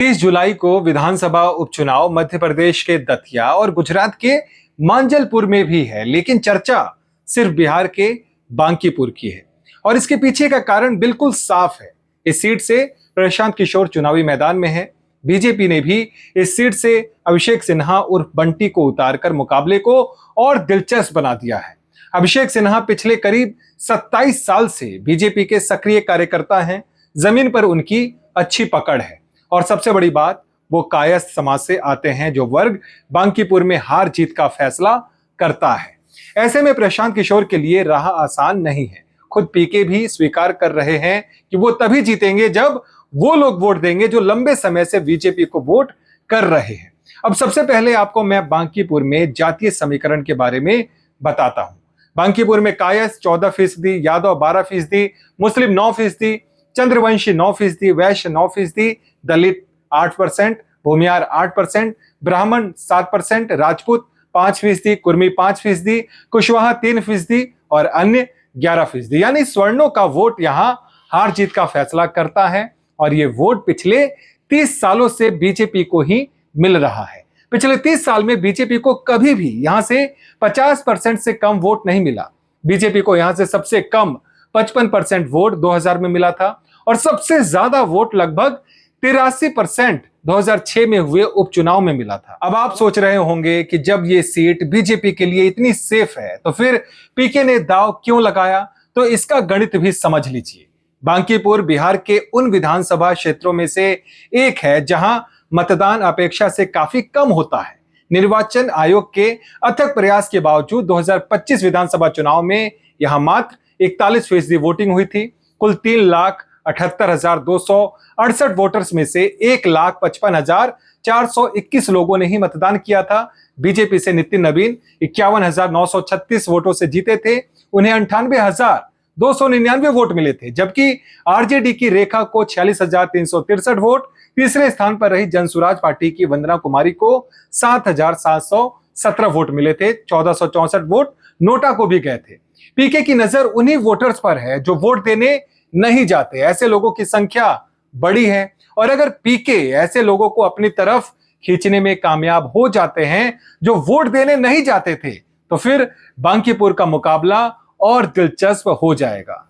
30 जुलाई को विधानसभा उपचुनाव मध्य प्रदेश के दतिया और गुजरात के मांजलपुर में भी है, लेकिन चर्चा सिर्फ बिहार के बांकीपुर की है और इसके पीछे का कारण बिल्कुल साफ है। इस सीट से प्रशांत किशोर चुनावी मैदान में है। बीजेपी ने भी इस सीट से अभिषेक सिन्हा उर्फ बंटी को उतारकर मुकाबले को और दिलचस्प बना दिया है। अभिषेक सिन्हा पिछले करीब 27 साल से बीजेपी के सक्रिय कार्यकर्ता हैं। जमीन पर उनकी अच्छी पकड़ है और सबसे बड़ी बात, वो कायस्थ समाज से आते हैं, जो वर्ग बांकीपुर में हार जीत का फैसला करता है। ऐसे में प्रशांत किशोर के लिए राह आसान नहीं है। खुद पीके भी स्वीकार कर रहे हैं कि वो तभी जीतेंगे जब वो लोग वोट देंगे जो लंबे समय से बीजेपी को वोट कर रहे हैं। अब सबसे पहले आपको मैं बांकीपुर में जातीय समीकरण के बारे में बताता हूं। बांकीपुर में कायस्थ 14%, यादव 12%, मुस्लिम 9%, चंद्रवंशी 9%, वैश्य 9%, दलित 8%, भूमियार 8%, ब्राह्मण 7%, राजपूत 5%, कुर्मी 5%, कुशवाहा 3% और अन्य 11%। यानी स्वर्णों का वोट यहां हार जीत का फैसला करता है और ये वोट पिछले 30 सालों से बीजेपी को ही मिल रहा है। पिछले 30 साल में बीजेपी को कभी भी यहां से 50% से कम वोट नहीं मिला। बीजेपी को यहां से सबसे कम 55% वोट 2000 में मिला था और सबसे ज्यादा वोट लगभग 83% 2006 में हुए उपचुनाव में मिला था। अब आप सोच रहे होंगे कि जब ये सीट बीजेपी के लिए इतनी सेफ है तो फिर पीके ने दांव क्यों लगाया, तो इसका गणित भी समझ लीजिए। बांकीपुर बिहार के उन विधानसभा क्षेत्रों में से एक है जहां मतदान अपेक्षा से काफी कम होता है। निर्वाचन आयोग के अथक प्रयास के बावजूद 2025 विधानसभा चुनाव में यहां मात्र 41% वोटिंग हुई थी। कुल 3,78,268 वोटर्स में से 1,55,421 लोगों ने ही मतदान किया था। बीजेपी से नितिन नवीन 51,936 वोटों से जीते थे। उन्हें 98,299 वोट मिले थे, जबकि आरजेडी की रेखा को 46,363 वोट, तीसरे स्थान पर रही जनसुराज पार्टी की वंदना कुमारी को 7,717 वोट मिले थे। 1464 वोट नोटा को भी गए थे। पीके की नजर उन्हीं वोटर्स पर है जो वोट देने नहीं जाते। ऐसे लोगों की संख्या बड़ी है और अगर पीके ऐसे लोगों को अपनी तरफ खींचने में कामयाब हो जाते हैं जो वोट देने नहीं जाते थे, तो फिर बांकीपुर का मुकाबला और दिलचस्प हो जाएगा।